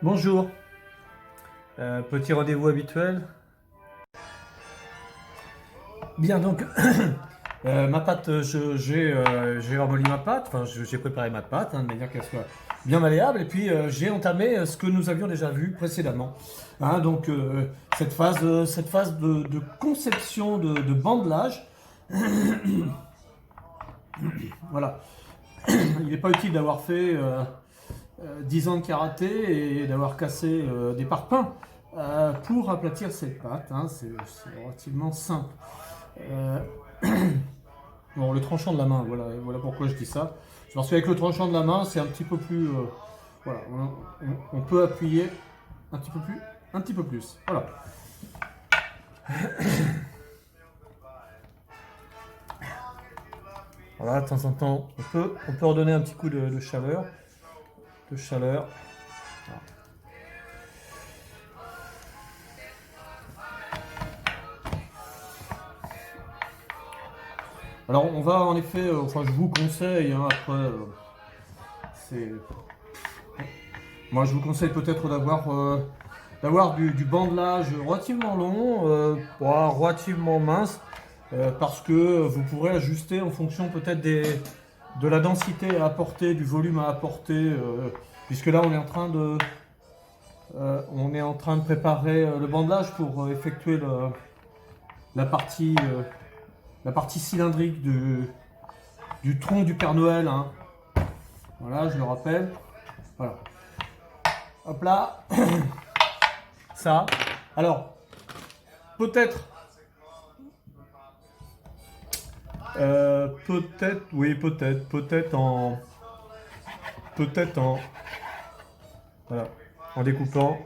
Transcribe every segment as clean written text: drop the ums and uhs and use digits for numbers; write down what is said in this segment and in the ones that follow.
Bonjour, petit rendez-vous habituel. Bien donc, ma pâte, j'ai ramolli ma pâte, enfin j'ai préparé ma pâte de manière qu'elle soit bien malléable et puis j'ai entamé ce que nous avions déjà vu précédemment. Donc cette phase de conception de bandelage, voilà. Il n'est pas utile d'avoir fait 10 ans de karaté et d'avoir cassé des parpaings pour aplatir cette pâte. C'est relativement simple. Euh, bon, le tranchant de la main, voilà pourquoi je dis ça. C'est parce qu'avec le tranchant de la main, c'est un petit peu plus. Voilà, on peut appuyer un petit peu plus. Voilà. Voilà, de temps en temps, on peut redonner un petit coup de chaleur. Voilà. Alors on va en effet, enfin je vous conseille, après, c'est, moi je vous conseille peut-être d'avoir du bandelage relativement long, relativement mince, parce que vous pourrez ajuster en fonction peut-être de la densité à apporter, du volume à apporter, puisque là on est en train de préparer le bandelage pour effectuer la partie, euh, la partie cylindrique du tronc du Père Noël. Voilà, je le rappelle. Voilà. Hop là. Ça. Alors, peut-être. Peut-être, oui, peut-être. Peut-être en. Voilà. En découpant.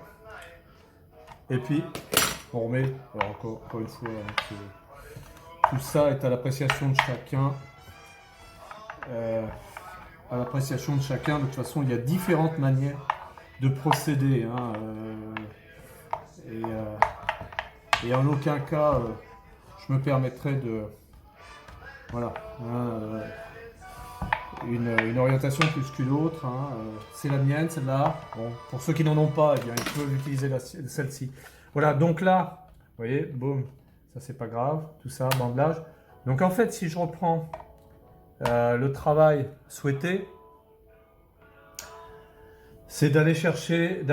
Et puis, on remet. Alors, encore une fois, tout ça est à l'appréciation de chacun. À l'appréciation de chacun. De toute façon, il y a différentes manières de procéder. Et en aucun cas, je me permettrai de. Voilà. Une orientation plus qu'une autre. C'est la mienne, celle-là. Bon, pour ceux qui n'en ont pas, eh bien, ils peuvent utiliser celle-ci. Voilà, donc là, vous voyez, boum, ça c'est pas grave, tout ça, bandelage. Donc en fait, si je reprends le travail souhaité, c'est d'aller chercher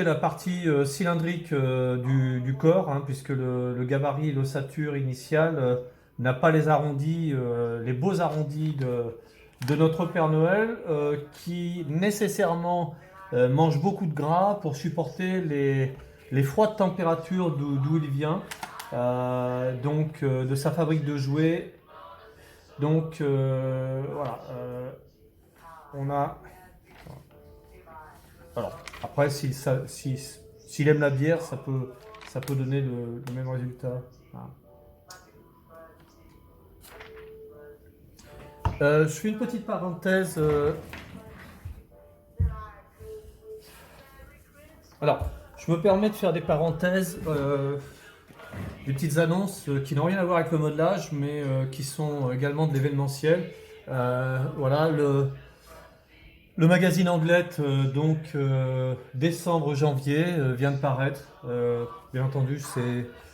la partie cylindrique du corps, puisque le gabarit et l'ossature initiale n'a pas les arrondis, les beaux arrondis de notre Père Noël, qui nécessairement mange beaucoup de gras pour supporter les froides températures d'où il vient, de sa fabrique de jouets. Donc voilà, on a. Alors, après, s'il aime la bière, ça peut donner le même résultat. Je fais une petite parenthèse. Alors, je me permets de faire des parenthèses, des petites annonces qui n'ont rien à voir avec le modelage, mais qui sont également de l'événementiel. Voilà, le magazine Anglette, décembre-janvier, vient de paraître. Bien entendu,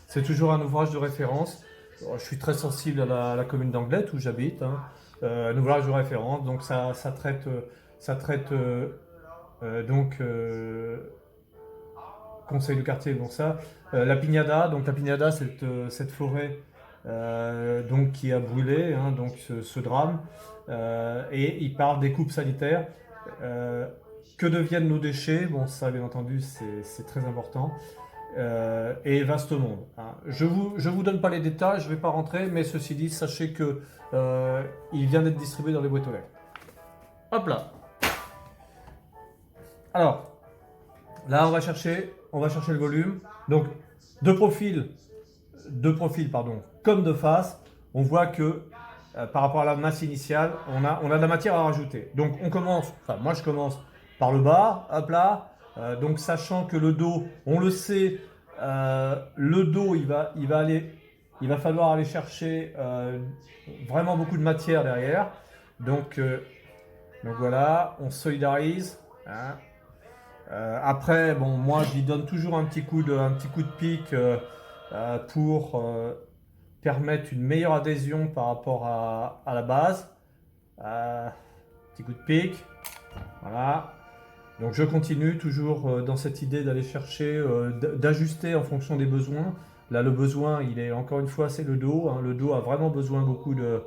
c'est toujours un ouvrage de référence. Je suis très sensible à la commune d'Anglette où j'habite. Un ouvrage de référence, donc ça traite conseil de quartier, bon ça. La Pignada, donc la Pignada, cette forêt qui a brûlé, ce drame. Et il parle des coupes sanitaires. Que deviennent nos déchets? Bon, ça, bien entendu, c'est très important. Et vaste monde. Je vous donne pas les détails, je vais pas rentrer, mais ceci dit, sachez que il vient d'être distribué dans les boîtes aux lettres. Hop là. Alors, là, on va chercher le volume. Donc, de profil, comme de face, on voit que par rapport à la masse initiale, on a de la matière à rajouter. Donc moi je commence par le bas, hop là. Donc sachant que le dos, on le sait, le dos il va falloir aller chercher vraiment beaucoup de matière derrière. Donc voilà, on solidarise. Après, bon, moi, je lui donne toujours un petit coup de pic pour permettre une meilleure adhésion par rapport à la base. Euh, Petit coup de pic, voilà. Donc je continue toujours dans cette idée d'aller chercher, d'ajuster en fonction des besoins. Là, le besoin, il est encore une fois, c'est le dos, hein. Le dos a vraiment besoin beaucoup de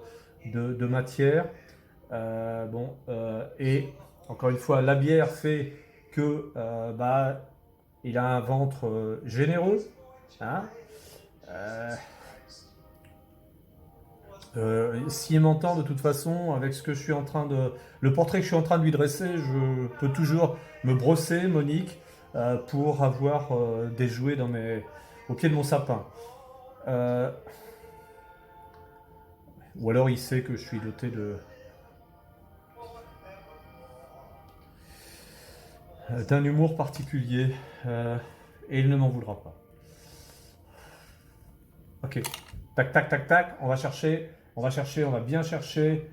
matière. Bon, et encore une fois, la bière fait que bah, il a un ventre généreux, hein. Euh, S'il m'entend de toute façon, avec ce que je suis en train de, le portrait que je suis en train de lui dresser, je peux toujours me brosser, Monique, pour avoir des jouets au pied de mon sapin. Euh, ou alors il sait que je suis doté d'un humour particulier et il ne m'en voudra pas. Ok, tac, tac, tac, tac, on va bien chercher.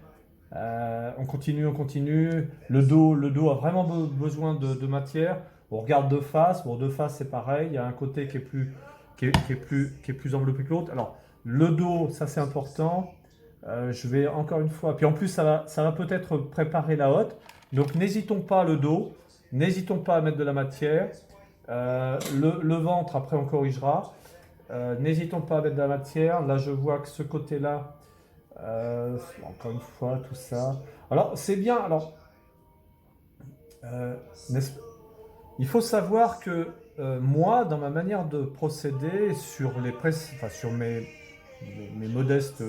On continue, on continue. Le dos a vraiment besoin de matière. On regarde de face. Bon, de face, c'est pareil. Il y a un côté qui est plus enveloppé que l'autre. Alors, le dos, ça c'est important. Je vais encore une fois. Puis en plus, ça va peut-être préparer la hotte. Donc, n'hésitons pas le dos. N'hésitons pas à mettre de la matière. Le ventre, après, on corrigera. N'hésitons pas à mettre de la matière. Là, je vois que ce côté-là. Encore une fois, tout ça. Alors, c'est bien. Alors, euh, il faut savoir que moi, dans ma manière de procéder sur mes modestes,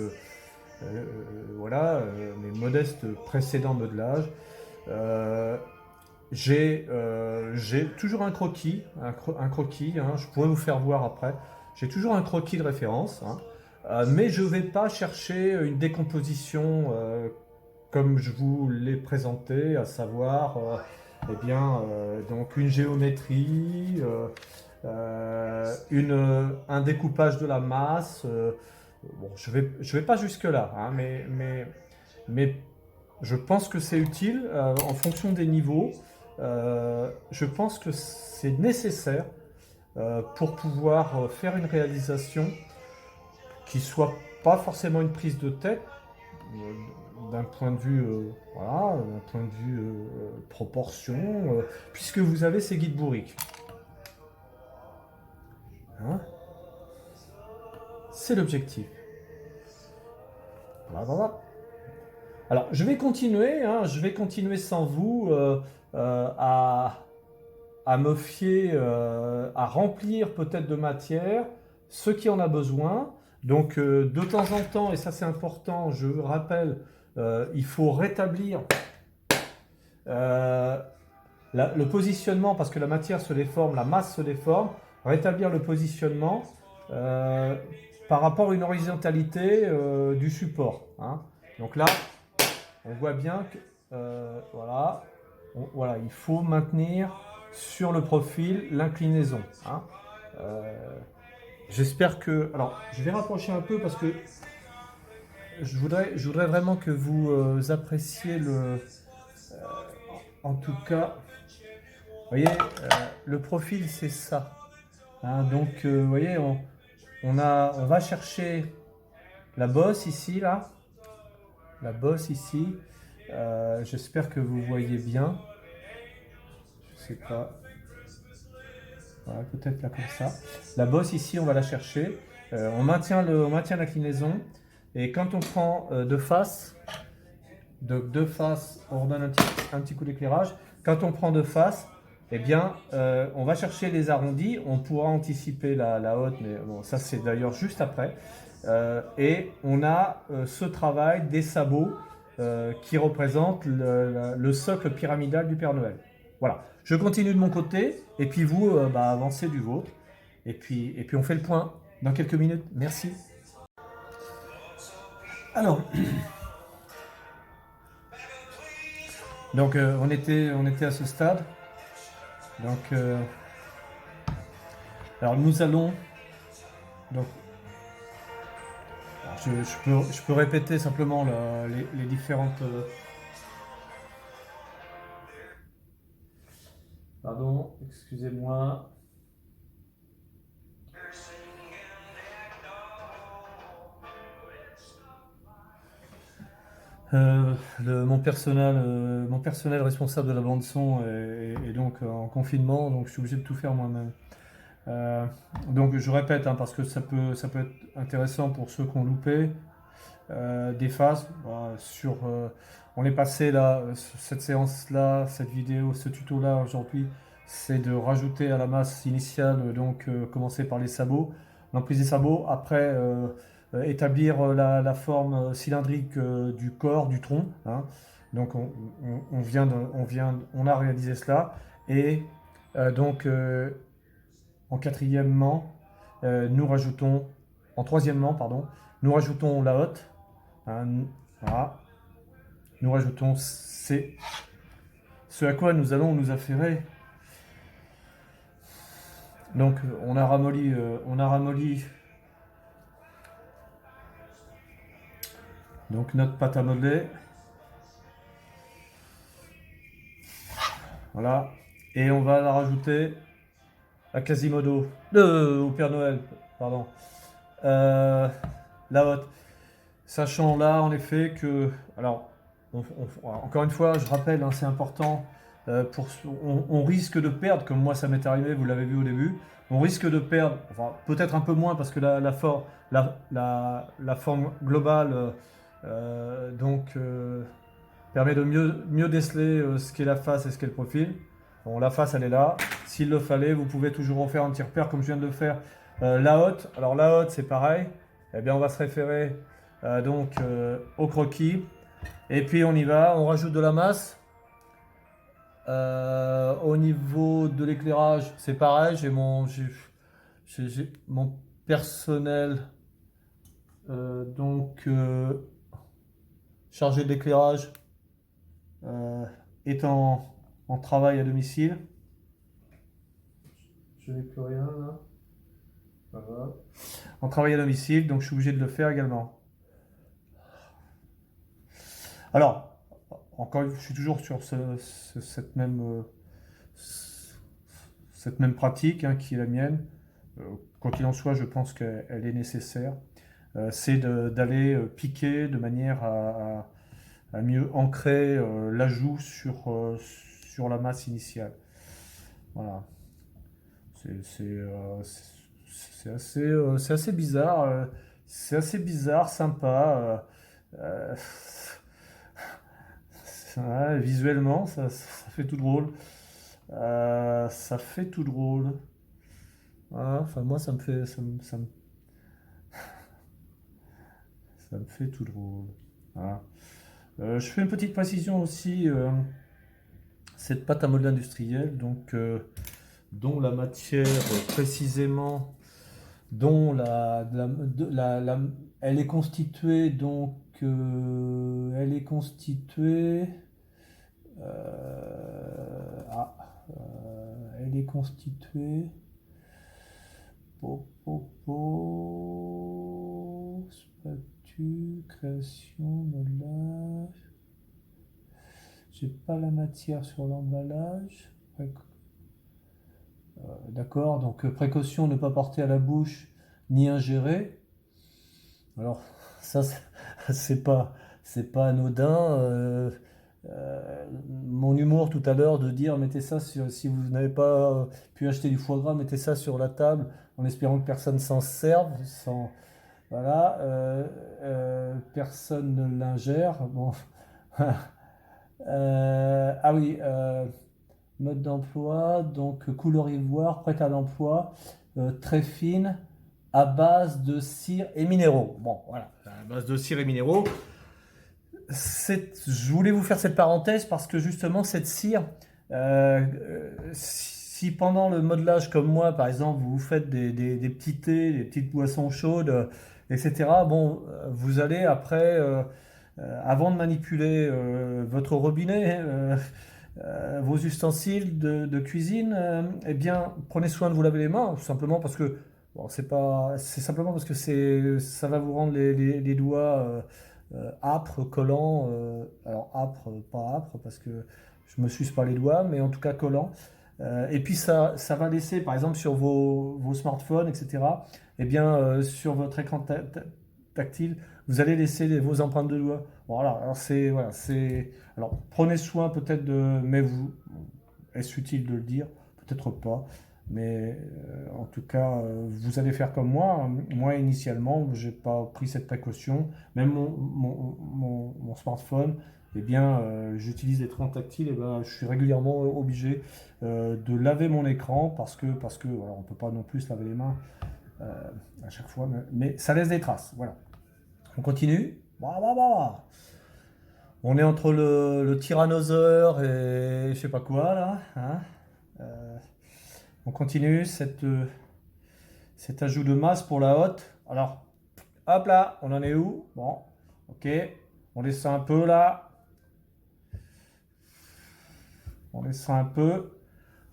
mes modestes précédents modelages, euh, j'ai toujours un croquis, un croquis, hein, je pourrais vous faire voir après. J'ai toujours un croquis de référence, hein, mais je ne vais pas chercher une décomposition comme je vous l'ai présenté, à savoir eh bien, donc une géométrie, un découpage de la masse. Bon, je vais pas jusque-là, hein, mais je pense que c'est utile en fonction des niveaux. Je pense que c'est nécessaire pour pouvoir faire une réalisation qui soit pas forcément une prise de tête d'un point de vue, voilà, d'un point de vue proportion, puisque vous avez ces guides bourriques. Hein, c'est l'objectif. Voilà, voilà. Alors, je vais continuer, hein, je vais continuer sans vous euh, à, à me fier, à remplir peut-être de matière ce qui en a besoin. Donc, de temps en temps, et ça c'est important, je rappelle, il faut rétablir euh, le positionnement, parce que la matière se déforme, la masse se déforme, rétablir le positionnement euh, par rapport à une horizontalité du support, hein. Donc là, on voit bien que voilà, voilà, il faut maintenir sur le profil l'inclinaison, hein. Euh, J'espère que... Alors, je vais rapprocher un peu parce que je voudrais vraiment que vous appréciez en tout cas, vous voyez, le profil c'est ça, hein. Donc, vous voyez, on va chercher la bosse ici, là, la bosse ici. J'espère que vous voyez bien. Je sais pas. Voilà, peut-être là comme ça. La bosse ici, on va la chercher. On maintient l'inclinaison. Et quand on prend de face, on redonne un petit coup d'éclairage. Quand on prend de face, eh bien, on va chercher les arrondis. On pourra anticiper la haute, mais bon, ça c'est d'ailleurs juste après. Et on a ce travail des sabots qui représentent le socle pyramidal du Père Noël. Voilà. Je continue de mon côté, et puis vous, bah, avancez du vôtre. Et puis on fait le point dans quelques minutes. Merci. Alors, donc on était à ce stade. Donc, alors nous allons. Donc, je peux répéter simplement les différentes. Pardon. excusez-moi. Mon personnel responsable de la bande son est donc en confinement, donc je suis obligé de tout faire moi-même. Euh, donc je répète, hein, parce que ça peut être intéressant pour ceux qui ont loupé des phases. On est passé là, cette séance-là, cette vidéo, ce tuto-là aujourd'hui, c'est de rajouter à la masse initiale, commencer par les sabots, l'emprise des sabots, après établir la forme cylindrique du corps, du tronc, hein. Donc on a réalisé cela. Et donc en quatrièmement, nous rajoutons, en troisièmement, pardon, nous rajoutons la hotte, hein, voilà. Nous rajoutons ce à quoi nous allons nous affairer. Donc on a ramolli donc notre pâte à modeler. Voilà. Et on va la rajouter à Quasimodo. Au Père Noël, pardon. Euh, la hotte. Sachant là, en effet, que. Alors, encore une fois, je rappelle, hein, c'est important. On risque de perdre, comme moi ça m'est arrivé, vous l'avez vu au début. On risque de perdre, enfin, peut-être un peu moins parce que la forme globale permet de mieux déceler ce qu'est la face et ce qu'est le profil. Bon, la face, elle est là. S'il le fallait, vous pouvez toujours en faire un petit repère comme je viens de le faire. La hotte, alors la hotte, c'est pareil. Eh bien, on va se référer au croquis. Et puis, on y va. On rajoute de la masse. Au niveau de l'éclairage, c'est pareil. J'ai mon personnel chargé de l'éclairage est en travail à domicile. Je n'ai plus rien là. Voilà. En travail à domicile, donc je suis obligé de le faire également. Alors, encore, je suis toujours sur cette même pratique, hein, qui est la mienne. Quoi qu'il en soit, je pense qu'elle est nécessaire. C'est d'aller piquer de manière à mieux ancrer l'ajout sur la masse initiale. Voilà. C'est assez bizarre. C'est assez bizarre, sympa. Ouais, visuellement, ça fait tout drôle. Ça fait tout drôle. Voilà, enfin, moi, ça me fait tout drôle. Voilà. Je fais une petite précision aussi. Cette pâte à modeler industrielle, dont la matière précisément, dont elle est constituée, elle est constituée, ah, elle est constituée, spatule, création, modelage. J'ai pas la matière sur l'emballage. D'accord, donc précaution, ne pas porter à la bouche ni ingérer. Alors ça c'est pas anodin. Mon humour tout à l'heure de dire mettez ça si vous n'avez pas pu acheter du foie gras, mettez ça sur la table en espérant que personne s'en serve. Voilà, personne ne l'ingère. Bon. Ah oui, mode d'emploi, donc couleur ivoire, prête à l'emploi, très fine, à base de cire et minéraux. Bon, voilà, à base de cire et minéraux. Je voulais vous faire cette parenthèse parce que justement, cette cire, si pendant le modelage comme moi, par exemple, vous faites des petits thés, des petites boissons chaudes, etc., bon, vous allez après, avant de manipuler votre robinet, vos ustensiles de cuisine, eh bien, prenez soin de vous laver les mains, tout simplement parce que bon, c'est simplement parce que ça va vous rendre les doigts âpres, collants. Alors âpres, pas âpres, parce que je me suce pas les doigts, mais en tout cas collants. Et puis ça va laisser, par exemple, sur vos smartphones, etc., eh bien, sur votre écran tactile, vous allez laisser vos empreintes de doigts. Voilà, voilà, alors prenez soin peut-être mais est-ce utile de le dire? Peut-être pas. Mais en tout cas, vous allez faire comme moi. Moi, initialement, j'ai pas pris cette précaution. Même mon smartphone, eh bien, j'utilise l'écran tactile. Et ben, je suis régulièrement obligé de laver mon écran parce que voilà, on peut pas non plus se laver les mains euh, à chaque fois. Mais ça laisse des traces. Voilà. On continue. Bah, bah, bah, bah. On est entre le tyrannosaure et je sais pas quoi là, hein. Euh, on continue cet ajout de masse pour la hotte. Alors, hop là, on en est où? Bon, ok. On descend un peu là. On descend un peu.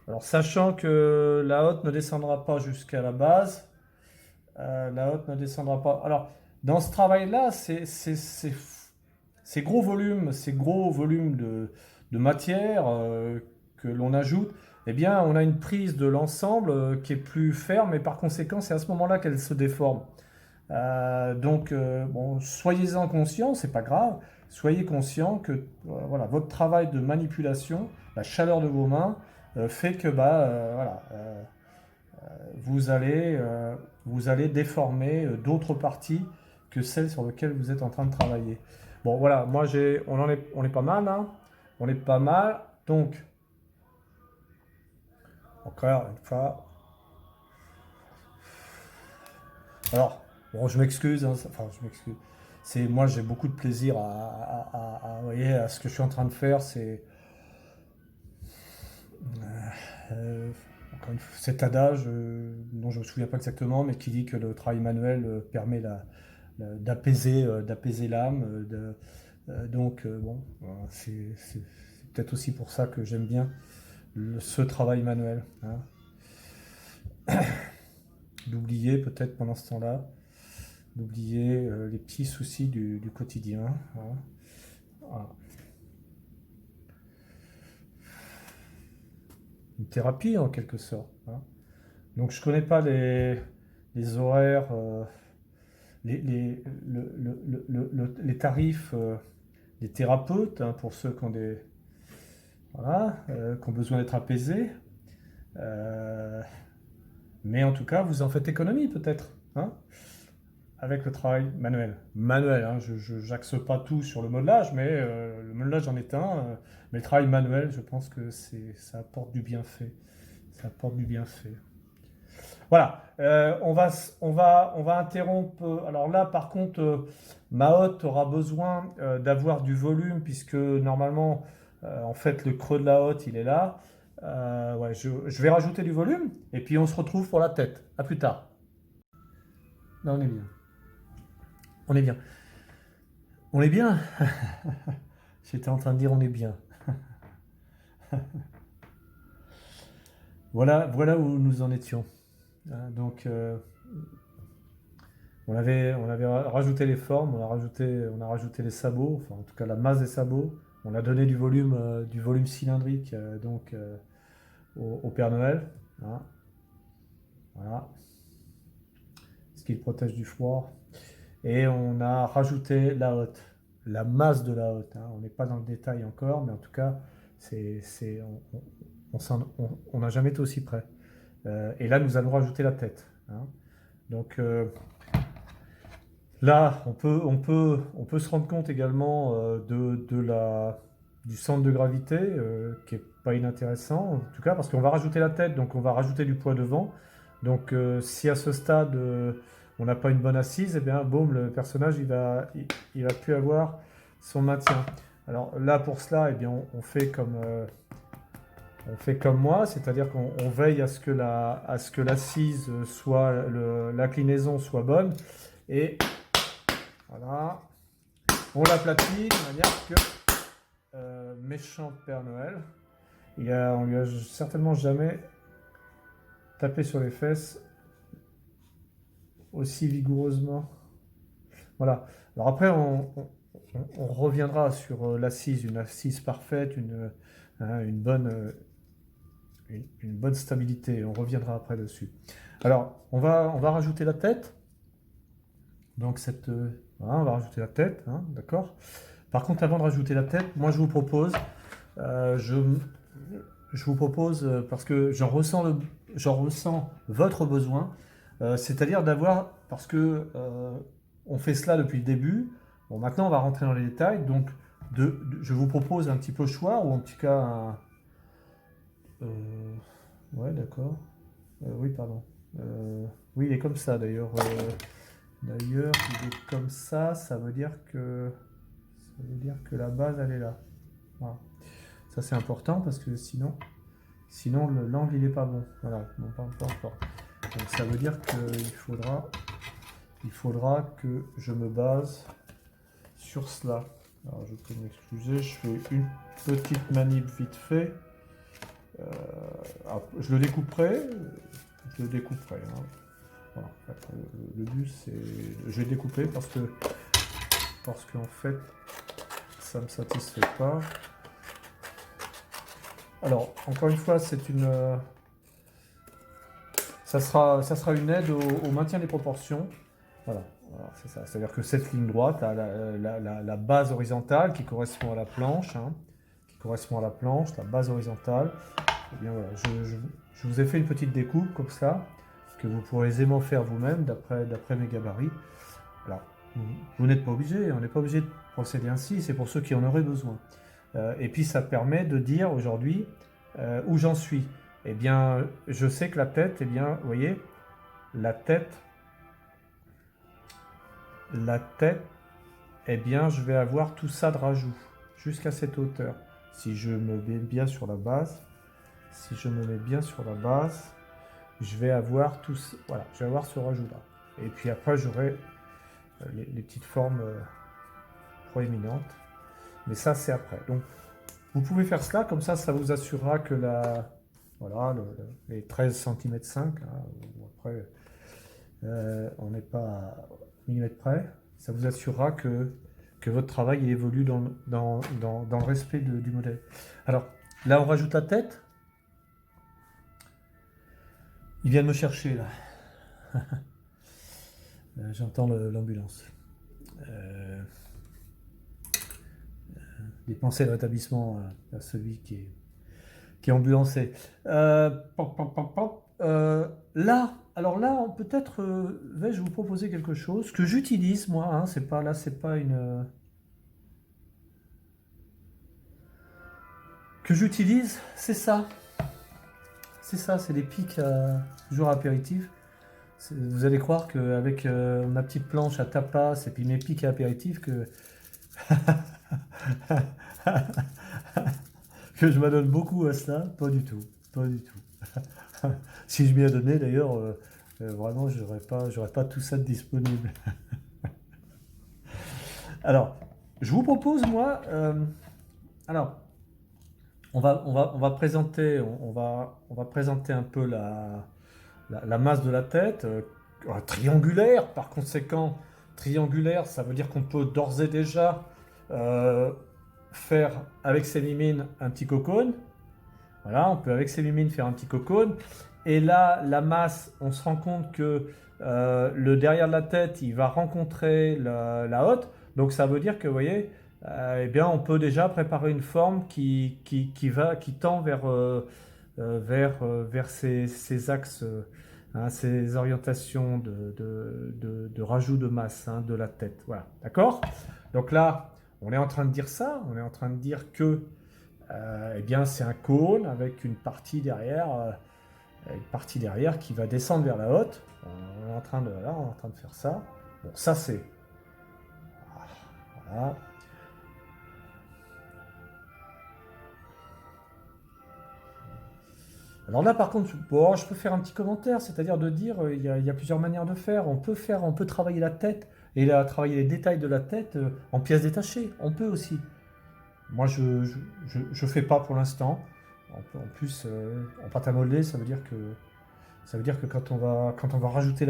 Alors, sachant que la hotte ne descendra pas jusqu'à la base, la hotte ne descendra pas. Alors, dans ce travail-là, ces gros volumes de matière que l'on ajoute, eh bien, on a une prise de l'ensemble qui est plus ferme et par conséquent, c'est à ce moment-là qu'elle se déforme. Bon, soyez-en conscient, c'est pas grave. Soyez conscient que voilà, votre travail de manipulation, la chaleur de vos mains, fait que voilà, vous allez déformer d'autres parties que celles sur lesquelles vous êtes en train de travailler. Bon, voilà, on est pas mal, hein. On est pas mal. Donc, encore une fois. Alors, bon, je m'excuse, hein, enfin, je m'excuse. Moi, j'ai beaucoup de plaisir vous voyez, à ce que je suis en train de faire. C'est euh, encore une fois, cet adage dont je ne me souviens pas exactement, mais qui dit que le travail manuel permet d'apaiser l'âme. Bon, voilà, c'est peut-être aussi pour ça que j'aime bien ce travail manuel, hein. D'oublier peut-être pendant ce temps-là, d'oublier les petits soucis du quotidien, hein. Voilà. Une thérapie en quelque sorte, hein. Donc je connais pas les horaires, les tarifs des thérapeutes, hein, pour ceux qui ont qui ont besoin d'être apaisés. Euh, mais en tout cas, vous en faites économie peut-être, hein, avec le travail manuel. Manuel, hein, je n'axe pas tout sur le modelage, mais le modelage en est un. Mais le travail manuel, je pense que ça apporte du bienfait. Ça apporte du bienfait. Voilà, on va interrompre. Alors là, par contre, ma hotte aura besoin d'avoir du volume puisque normalement, en fait, le creux de la hotte, il est là. Ouais, je vais rajouter du volume et puis on se retrouve pour la tête. À plus tard. Là, on est bien. On est bien. On est bien. J'étais en train de dire on est bien. Voilà où nous en étions. Donc, on avait rajouté les formes, on a rajouté les sabots, enfin en tout cas la masse des sabots. On a donné du volume cylindrique au Père Noël, hein. Voilà, ce qui le protège du froid. Et on a rajouté la hotte, la masse de la hotte, hein. On n'est pas dans le détail encore, mais en tout cas, on n'a jamais été aussi près. Et là, nous allons rajouter la tête, hein. Donc, là, on peut se rendre compte également du centre de gravité, qui est pas inintéressant, en tout cas, parce qu'on va rajouter la tête, donc on va rajouter du poids devant. Donc, si à ce stade, on n'a pas une bonne assise, eh bien, boum, le personnage, il va plus avoir son maintien. Alors là, pour cela, eh bien, on fait comme moi, c'est-à-dire qu'on veille à ce que l'assise l'inclinaison soit bonne, et voilà. On l'aplatit de manière que méchant Père Noël, on lui a certainement jamais tapé sur les fesses aussi vigoureusement. Voilà. Alors après, on reviendra sur l'assise, une assise parfaite, une bonne une bonne stabilité. On reviendra après dessus. Alors, on va rajouter la tête. Donc, voilà, on va rajouter la tête, hein, d'accord. Par contre, avant de rajouter la tête, moi, je vous propose, euh, je, je vous propose, parce que j'en ressens votre besoin, c'est-à-dire d'avoir, parce que on fait cela depuis le début. Bon, maintenant, on va rentrer dans les détails. Donc, je vous propose un petit peu choix, ou en tout cas euh, ouais, d'accord. Oui, pardon. Oui, il est comme ça d'ailleurs. D'ailleurs, il est comme ça veut dire que la base elle est là. Voilà. Ça c'est important parce que sinon l'angle il est pas bon. Voilà, non, pas encore. Donc ça veut dire il faudra que je me base sur cela. Alors je peux m'excuser, je fais une petite manip vite fait. Je le découperai. Hein. Voilà. Le but c'est, je vais découper parce qu'en fait ça me satisfait pas. Alors encore une fois ça sera une aide au maintien des proportions. Voilà, c'est ça. C'est-à-dire que cette ligne droite, la base horizontale qui correspond à la planche, hein, la base horizontale. Eh bien voilà, je vous ai fait une petite découpe comme ça, que vous pourrez aisément faire vous-même d'après mes gabarits. Alors, vous n'êtes pas obligé, on n'est pas obligé de procéder ainsi, c'est pour ceux qui en auraient besoin. Et puis ça permet de dire aujourd'hui où j'en suis. Eh bien, je sais que la tête, eh bien, vous voyez, la tête, eh bien, je vais avoir tout ça de rajout jusqu'à cette hauteur. Si je me mets bien sur la base, je vais avoir voilà, je vais avoir ce rajout-là. Et puis après, j'aurai les petites formes proéminentes. Mais ça, c'est après. Donc, vous pouvez faire cela, comme ça vous assurera que voilà, les 13 cm 5, hein, ou après, on n'est pas à millimètre près, ça vous assurera que votre travail il évolue dans le respect du modèle. Alors, là, on rajoute la tête. Il vient de me chercher, là. J'entends l'ambulance. Des pensées de rétablissement à celui qui est ambulancé. Alors là, peut-être vais-je vous proposer quelque chose que j'utilise moi. Hein, c'est pas une que j'utilise. C'est ça. C'est des pics toujours apéritifs. Vous allez croire qu'avec ma petite planche à tapas et puis mes pics à apéritifs que que je m'adonne beaucoup à cela. Pas du tout. Pas du tout. Si je m'y adonnais d'ailleurs, vraiment, j'aurais pas tout ça disponible. Alors, je vous propose, moi, alors, on va présenter, on va présenter un peu la masse de la tête, triangulaire, par conséquent, triangulaire, ça veut dire qu'on peut d'ores et déjà faire avec ses mimines un petit cocone. Voilà, on peut avec ses mimines faire un petit cocone. Et là, la masse, on se rend compte que le derrière de la tête, il va rencontrer la haute. Donc ça veut dire que, vous voyez, eh bien, on peut déjà préparer une forme qui tend vers ces axes, hein, ces orientations de rajout de masse, hein, de la tête. Voilà, d'accord? Donc là, on est en train de dire ça, on est en train de dire que eh bien, c'est un cône avec une partie derrière qui va descendre vers la haute. On est en train de faire ça. Bon, ça c'est. Voilà. Alors là, par contre, bon, je peux faire un petit commentaire, c'est-à-dire de dire, il y a plusieurs manières de faire. On peut travailler la tête et travailler les détails de la tête en pièces détachées. On peut aussi. Moi, je fais pas pour l'instant. En plus, en pâte à modeler, ça veut dire que quand on va rajouter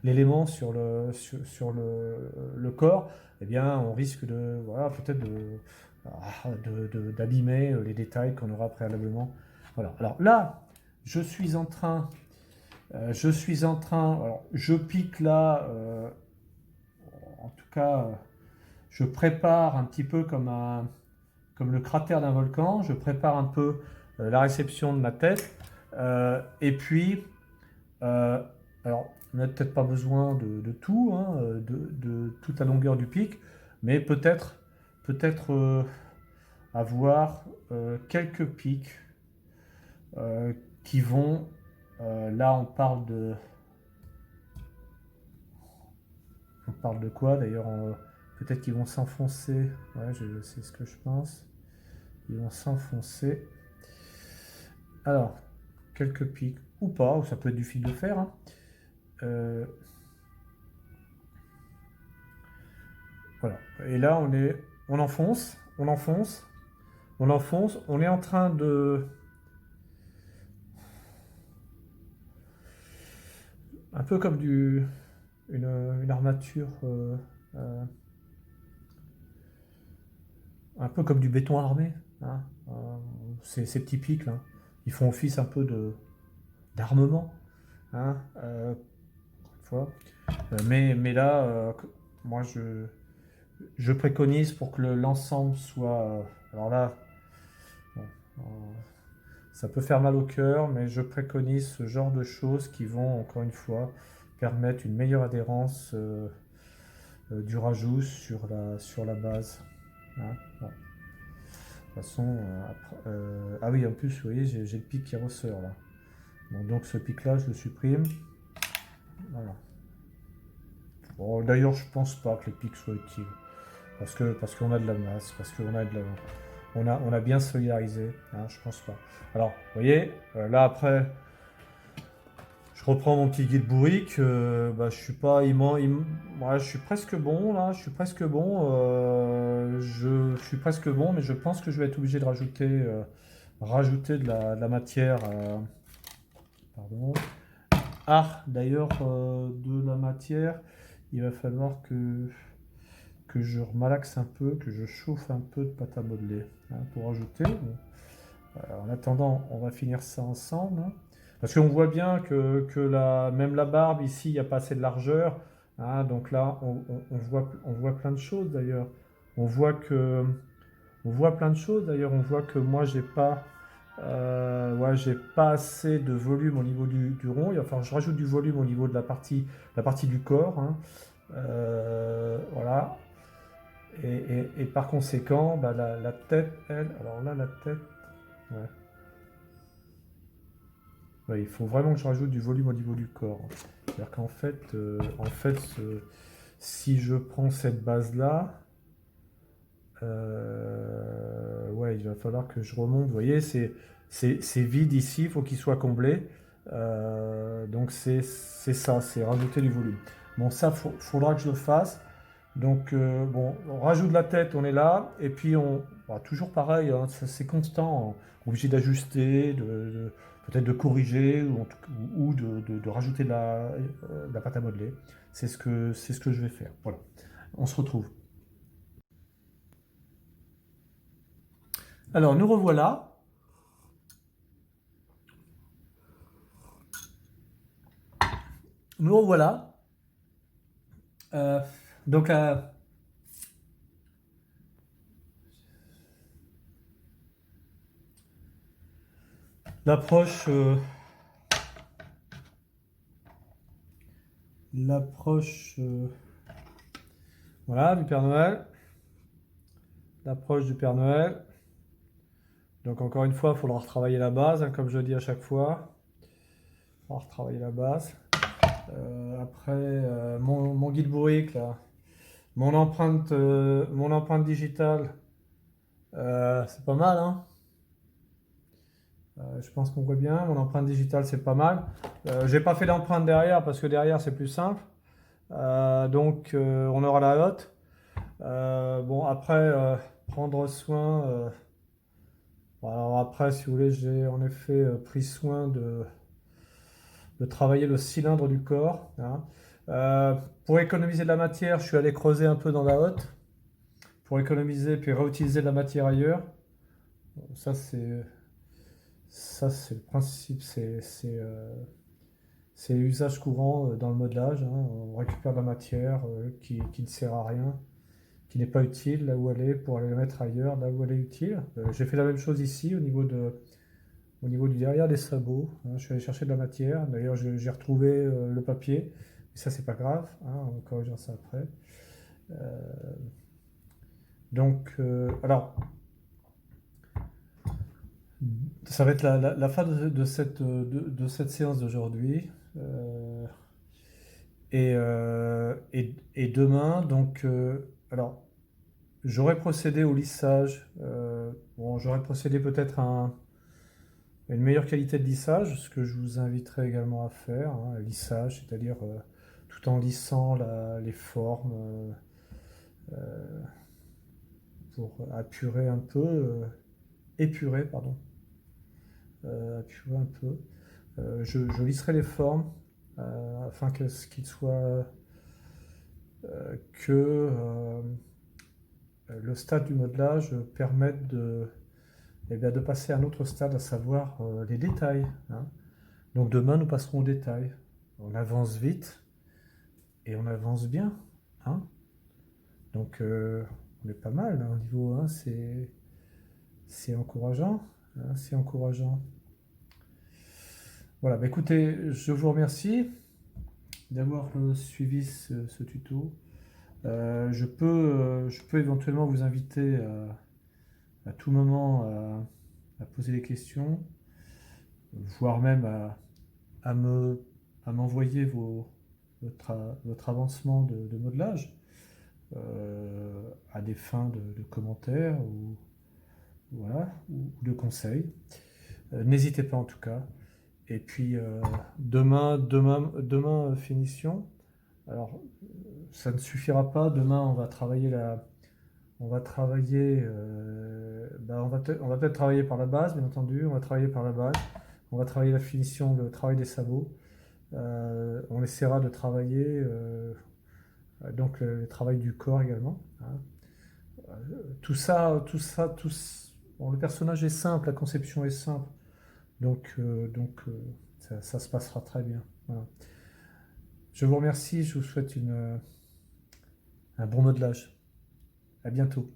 l'élément sur le corps, eh bien, on risque peut-être d'abîmer les détails qu'on aura préalablement Voilà. Alors là, je suis en train, alors je pique là, en tout cas, je prépare un petit peu comme le cratère d'un volcan, je prépare un peu la réception de ma tête, et puis, euh, alors, on n'a peut-être pas besoin de tout, hein, de toute la longueur du pic, mais peut-être avoir quelques pics qui vont, là on parle de quoi d'ailleurs, peut-être qu'ils vont s'enfoncer, ouais, c'est ce que je pense, ils vont s'enfoncer. Alors, quelques pics ou pas, ou ça peut être du fil de fer, hein. Euh, voilà. Et là, on enfonce, on enfonce, on enfonce. On est en train de, un peu comme une armature, un peu comme du béton armé, hein. Ces petits pics là, ils font office un peu d'armement, hein. Une fois. Mais là, moi je préconise pour que l'ensemble soit. Alors là, bon, ça peut faire mal au cœur, mais je préconise ce genre de choses qui vont, encore une fois, permettre une meilleure adhérence du rajout sur la base, hein. Bon. De toute façon, ah oui, en plus, vous voyez, j'ai le pic qui ressort là. Bon, donc ce pic-là, je le supprime. Voilà. Bon, d'ailleurs, je pense pas que les pics soient utiles. Parce qu'on a de la masse, parce qu'on a on a bien solidarisé, hein, je pense pas. Alors, vous voyez, là après, je reprends mon petit guide bourrique, bah, je suis pas, ouais, je suis presque bon là, je suis presque bon, je suis presque bon, mais je pense que je vais être obligé de rajouter de la matière, pardon. Ah, d'ailleurs, de la matière, il va falloir que je remalaxe un peu, que je chauffe un peu de pâte à modeler, hein, pour ajouter. Bon. En attendant, on va finir ça ensemble, hein. Parce qu'on voit bien même la barbe, ici, il n'y a pas assez de largeur, hein. Donc là, on voit plein de choses d'ailleurs. On voit on voit plein de choses d'ailleurs. On voit que moi, ouais, j'ai pas assez de volume au niveau du rond. Enfin, je rajoute du volume au niveau de la partie du corps, hein. Voilà. Et par conséquent, bah, la tête, elle, alors là, la tête, ouais. Ouais, il faut vraiment que je rajoute du volume au niveau du corps. C'est-à-dire qu'en fait, si je prends cette base-là, ouais, il va falloir que je remonte. Vous voyez, c'est vide ici, il faut qu'il soit comblé. Donc c'est ça, c'est rajouter du volume. Bon, ça, faudra que je le fasse. Donc, bon, on rajoute la tête, on est là, et puis bah, toujours pareil, hein, c'est constant, on est obligé d'ajuster, peut-être de corriger, ou de rajouter de la pâte à modeler. C'est ce que je vais faire. Voilà, on se retrouve. Alors, nous revoilà. Nous revoilà. Euh, donc, l'approche, voilà, du Père Noël. L'approche du Père Noël. Donc encore une fois, il faudra retravailler la base, hein, comme je dis à chaque fois. Il faudra retravailler la base. Après, mon guide bourrique, là, mon empreinte digitale, c'est pas mal, hein. Je pense qu'on voit bien. Mon empreinte digitale, c'est pas mal. J'ai pas fait d'empreinte derrière parce que derrière, c'est plus simple. Donc, on aura la hotte. Bon, après, prendre soin. Bon, alors après, si vous voulez, j'ai en effet pris soin de travailler le cylindre du corps, hein. Pour économiser de la matière, je suis allé creuser un peu dans la hotte pour économiser puis réutiliser de la matière ailleurs. Bon, ça, Ça, c'est le principe, c'est l'usage courant dans le modelage, hein. On récupère de la matière qui ne sert à rien, qui n'est pas utile là où elle est, pour aller la mettre ailleurs, là où elle est utile. J'ai fait la même chose ici au niveau du derrière des sabots, hein. Je suis allé chercher de la matière. D'ailleurs, j'ai retrouvé le papier. Mais ça, c'est pas grave, hein, on corrigera ça après. Euh, alors, ça va être la fin de cette séance d'aujourd'hui. Euh, et demain, alors, j'aurais procédé au lissage. Bon, j'aurais procédé peut-être à une meilleure qualité de lissage, ce que je vous inviterai également à faire, hein, un lissage, c'est-à-dire tout en lissant les formes pour apurer un peu, épurer, pardon, apurer un peu. Je lisserai les formes afin qu'il soit que le stade du modelage permette eh bien, de passer à un autre stade, à savoir les détails, hein. Donc demain, nous passerons aux détails. On avance vite et on avance bien, hein. Donc on est pas mal hein, au niveau 1, c'est encourageant, hein, c'est encourageant. Voilà, bah, écoutez, je vous remercie d'avoir suivi ce tuto. Je peux éventuellement vous inviter à tout moment à poser des questions, voire même à m'envoyer votre avancement de modelage à des fins de commentaires ou, voilà, ou de conseils. N'hésitez pas en tout cas. Et puis demain finition. Alors ça ne suffira pas. Demain on va travailler, on va peut-être travailler par la base, bien entendu. On va travailler par la base. On va travailler la finition, le travail des sabots. On essaiera de travailler donc le travail du corps également, hein. Bon, le personnage est simple, la conception est simple, ça se passera très bien. Voilà. Je vous remercie, je vous souhaite un bon modelage. À bientôt.